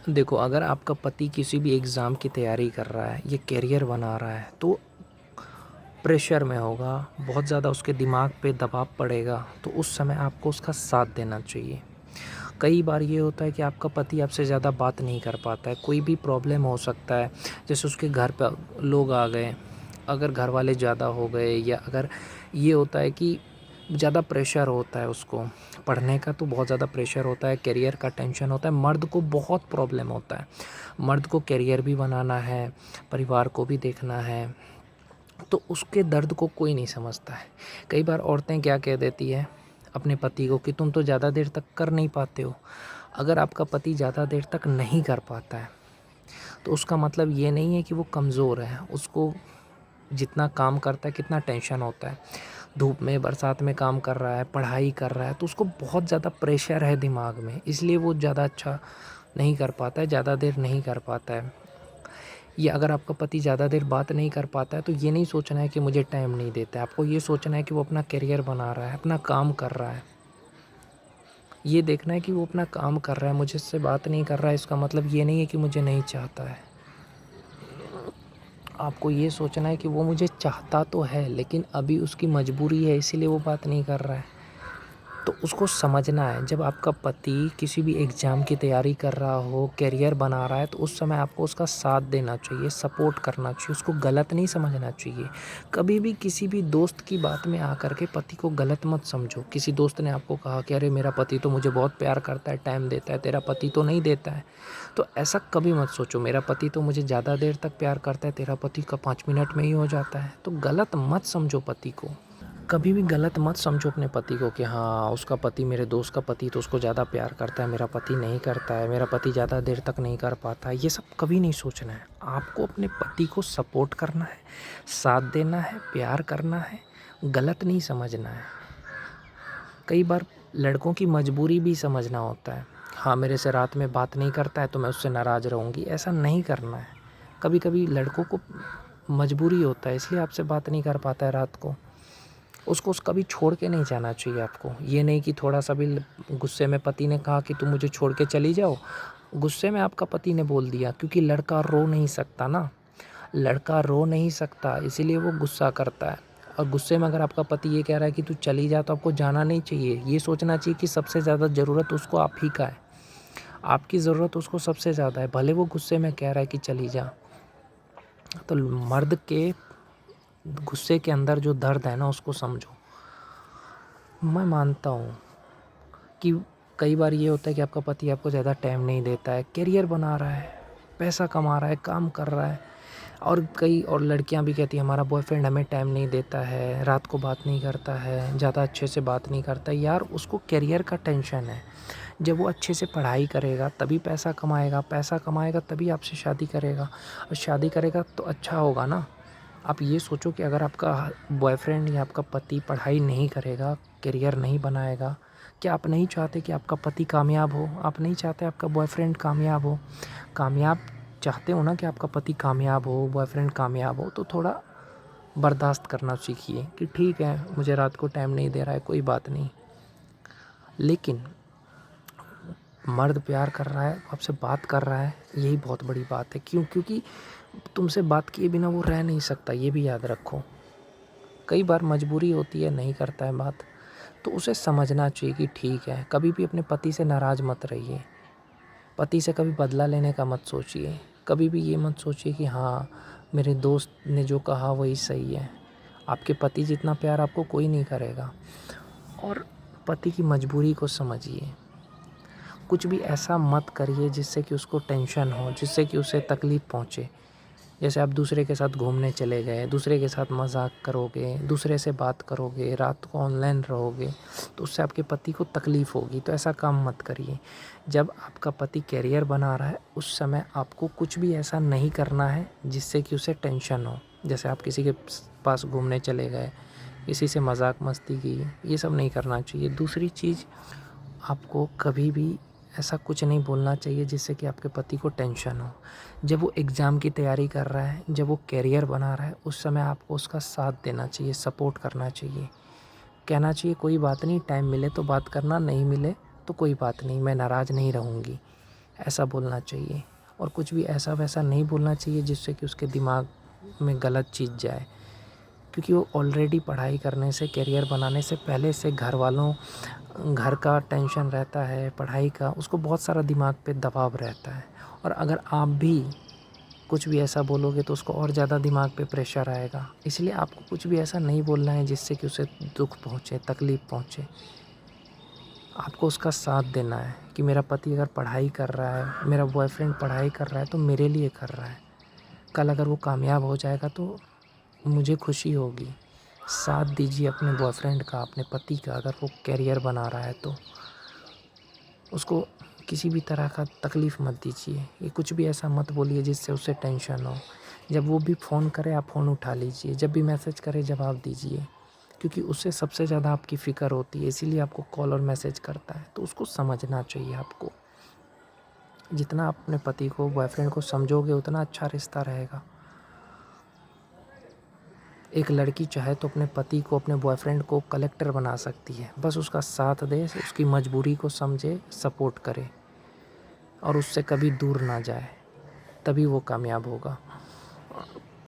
देखो, अगर आपका पति किसी भी एग्ज़ाम की तैयारी कर रहा है या करियर बना रहा है तो प्रेशर में होगा, बहुत ज़्यादा उसके दिमाग पे दबाव पड़ेगा, तो उस समय आपको उसका साथ देना चाहिए। कई बार ये होता है कि आपका पति आपसे ज़्यादा बात नहीं कर पाता है, कोई भी प्रॉब्लम हो सकता है, जैसे उसके घर पे लोग आ गए, अगर घर वाले ज़्यादा हो गए, या अगर ये होता है कि ज़्यादा प्रेशर होता है उसको, पढ़ने का तो बहुत ज़्यादा प्रेशर होता है, करियर का टेंशन होता है, मर्द को बहुत प्रॉब्लम होता है। मर्द को करियर भी बनाना है, परिवार को भी देखना है, तो उसके दर्द को कोई नहीं समझता है। कई बार औरतें क्या कह देती है अपने पति को कि तुम तो ज़्यादा देर तक कर नहीं पाते हो। अगर आपका पति ज़्यादा देर तक नहीं कर पाता है तो उसका मतलब ये नहीं है कि वो कमज़ोर है। उसको जितना काम करता है, कितना टेंशन होता है, धूप में बरसात में काम कर रहा है, पढ़ाई कर रहा है, तो उसको बहुत ज़्यादा प्रेशर है दिमाग में, इसलिए वो ज़्यादा अच्छा नहीं कर पाता है, ज़्यादा देर नहीं कर पाता है। या अगर आपका पति ज़्यादा देर बात नहीं कर पाता है तो ये नहीं सोचना है कि मुझे टाइम नहीं देता है। आपको ये सोचना है कि वो अपना करियर बना रहा है, अपना काम कर रहा है। ये देखना है कि वो अपना काम कर रहा है, मुझसे बात नहीं कर रहा है, इसका मतलब ये नहीं है कि मुझे नहीं चाहता है। आपको ये सोचना है कि वो मुझे चाहता तो है, लेकिन अभी उसकी मजबूरी है, इसीलिए वो बात नहीं कर रहा है। तो उसको समझना है, जब आपका पति किसी भी एग्ज़ाम की तैयारी कर रहा हो, करियर बना रहा है, तो उस समय आपको उसका साथ देना चाहिए, सपोर्ट करना चाहिए, उसको गलत नहीं समझना चाहिए। कभी भी किसी भी दोस्त की बात में आकर के पति को गलत मत समझो। किसी दोस्त ने आपको कहा कि अरे मेरा पति तो मुझे बहुत प्यार करता है, टाइम देता है, तेरा पति तो नहीं देता है। तो ऐसा कभी मत सोचो, मेरा पति तो मुझे ज़्यादा देर तक प्यार करता है, तेरा पति का 5 मिनट में ही हो जाता है। तो गलत मत समझो पति को। कभी भी गलत मत समझो अपने पति को कि हाँ, उसका पति, मेरे दोस्त का पति तो उसको ज़्यादा प्यार करता है, मेरा पति नहीं करता है, मेरा पति ज़्यादा देर तक नहीं कर पाता है। ये सब कभी नहीं सोचना है। आपको अपने पति को सपोर्ट करना है, साथ देना है, प्यार करना है, गलत नहीं समझना है। कई बार लड़कों की मजबूरी भी समझना होता है। हाँ, मेरे से रात में बात नहीं करता है तो मैं उससे नाराज़ रहूँगी, ऐसा नहीं करना है। कभी कभी लड़कों को मजबूरी होता है, इसलिए आपसे बात नहीं कर पाता है रात को। उसको कभी छोड़ के नहीं जाना चाहिए आपको। ये नहीं कि थोड़ा-सा भी गुस्से में पति ने कहा कि तुम मुझे छोड़ के चली जाओ, गुस्से में आपका पति ने बोल दिया, क्योंकि लड़का रो नहीं सकता ना, लड़का रो नहीं सकता, इसीलिए वो गुस्सा करता है। और गुस्से में अगर आपका पति ये कह रहा है कि तू चली जा, तो आपको जाना नहीं चाहिए। ये सोचना चाहिए कि सबसे ज़्यादा ज़रूरत उसको आप ही का है। आपकी ज़रूरत उसको सबसे ज़्यादा है, भले वो गुस्से में कह रहा है कि चली जा। तो मर्द के गुस्से के अंदर जो दर्द है ना, उसको समझो। मैं मानता हूँ कि कई बार ये होता है कि आपका पति आपको ज़्यादा टाइम नहीं देता है, करियर बना रहा है, पैसा कमा रहा है, काम कर रहा है, और लड़कियां भी कहती हैं हमारा बॉयफ्रेंड हमें टाइम नहीं देता है, रात को बात नहीं करता है, ज़्यादा अच्छे से बात नहीं करता है। यार, उसको करियर का टेंशन है। जब वो अच्छे से पढ़ाई करेगा तभी पैसा कमाएगा तभी आपसे शादी करेगा, और शादी करेगा तो अच्छा होगा ना। आप ये सोचो कि अगर आपका बॉयफ्रेंड या आपका पति पढ़ाई नहीं करेगा, करियर नहीं बनाएगा, क्या आप नहीं चाहते कि आपका पति कामयाब हो? आप नहीं चाहते आपका बॉयफ्रेंड कामयाब हो? कामयाब चाहते हो ना कि आपका पति कामयाब हो, बॉयफ्रेंड कामयाब हो, तो थोड़ा बर्दाश्त करना सीखिए कि ठीक है, मुझे रात को टाइम नहीं दे रहा है, कोई बात नहीं। लेकिन मर्द प्यार कर रहा है, आपसे बात कर रहा है, यही बहुत बड़ी बात है। क्यों? क्योंकि तुमसे बात किए बिना वो रह नहीं सकता, ये भी याद रखो। कई बार मजबूरी होती है, नहीं करता है बात, तो उसे समझना चाहिए कि ठीक है। कभी भी अपने पति से नाराज़ मत रहिए, पति से कभी बदला लेने का मत सोचिए, कभी भी ये मत सोचिए कि हाँ, मेरे दोस्त ने जो कहा वही सही है। आपके पति जितना प्यार आपको कोई नहीं करेगा। और पति की मजबूरी को समझिए। कुछ भी ऐसा मत करिए जिससे कि उसको टेंशन हो, जिससे कि उसे तकलीफ़ पहुँचे। जैसे आप दूसरे के साथ घूमने चले गए, दूसरे के साथ मज़ाक करोगे, दूसरे से बात करोगे, रात को ऑनलाइन रहोगे, तो उससे आपके पति को तकलीफ़ होगी, तो ऐसा काम मत करिए। जब आपका पति करियर बना रहा है, उस समय आपको कुछ भी ऐसा नहीं करना है जिससे कि उसे टेंशन हो। जैसे आप किसी के पास घूमने चले गए, किसी से मज़ाक मस्ती की, ये सब नहीं करना चाहिए। दूसरी चीज़, आपको कभी भी ऐसा कुछ नहीं बोलना चाहिए जिससे कि आपके पति को टेंशन हो। जब वो एग्ज़ाम की तैयारी कर रहा है, जब वो करियर बना रहा है, उस समय आपको उसका साथ देना चाहिए, सपोर्ट करना चाहिए। कहना चाहिए कोई बात नहीं, टाइम मिले तो बात करना, नहीं मिले तो कोई बात नहीं, मैं नाराज़ नहीं रहूँगी। ऐसा बोलना चाहिए। और कुछ भी ऐसा वैसा नहीं बोलना चाहिए जिससे कि उसके दिमाग में गलत चीज़ जाए, क्योंकि वो ऑलरेडी पढ़ाई करने से, करियर बनाने से पहले से घर का टेंशन रहता है, पढ़ाई का, उसको बहुत सारा दिमाग पे दबाव रहता है। और अगर आप भी कुछ भी ऐसा बोलोगे तो उसको और ज़्यादा दिमाग पे प्रेशर आएगा। इसलिए आपको कुछ भी ऐसा नहीं बोलना है जिससे कि उसे दुःख पहुँचे, तकलीफ़ पहुँचे। आपको उसका साथ देना है कि मेरा पति अगर पढ़ाई कर रहा है, मेरा बॉयफ्रेंड पढ़ाई कर रहा है तो मेरे लिए कर रहा है। कल अगर वो कामयाब हो जाएगा तो मुझे खुशी होगी। साथ दीजिए अपने बॉयफ्रेंड का, अपने पति का। अगर वो करियर बना रहा है तो उसको किसी भी तरह का तकलीफ़ मत दीजिए। ये कुछ भी ऐसा मत बोलिए जिससे उसे टेंशन हो। जब वो भी फ़ोन करे आप फ़ोन उठा लीजिए, जब भी मैसेज करे जवाब दीजिए, क्योंकि उससे सबसे ज़्यादा आपकी फ़िक्र होती है, इसीलिए आपको कॉल और मैसेज करता है। तो उसको समझना चाहिए आपको। जितना आप अपने पति को, बॉयफ्रेंड को समझोगे उतना अच्छा रिश्ता रहेगा। एक लड़की चाहे तो अपने पति को, अपने बॉयफ्रेंड को कलेक्टर बना सकती है। बस उसका साथ दे, उसकी मजबूरी को समझे, सपोर्ट करे और उससे कभी दूर ना जाए, तभी वो कामयाब होगा।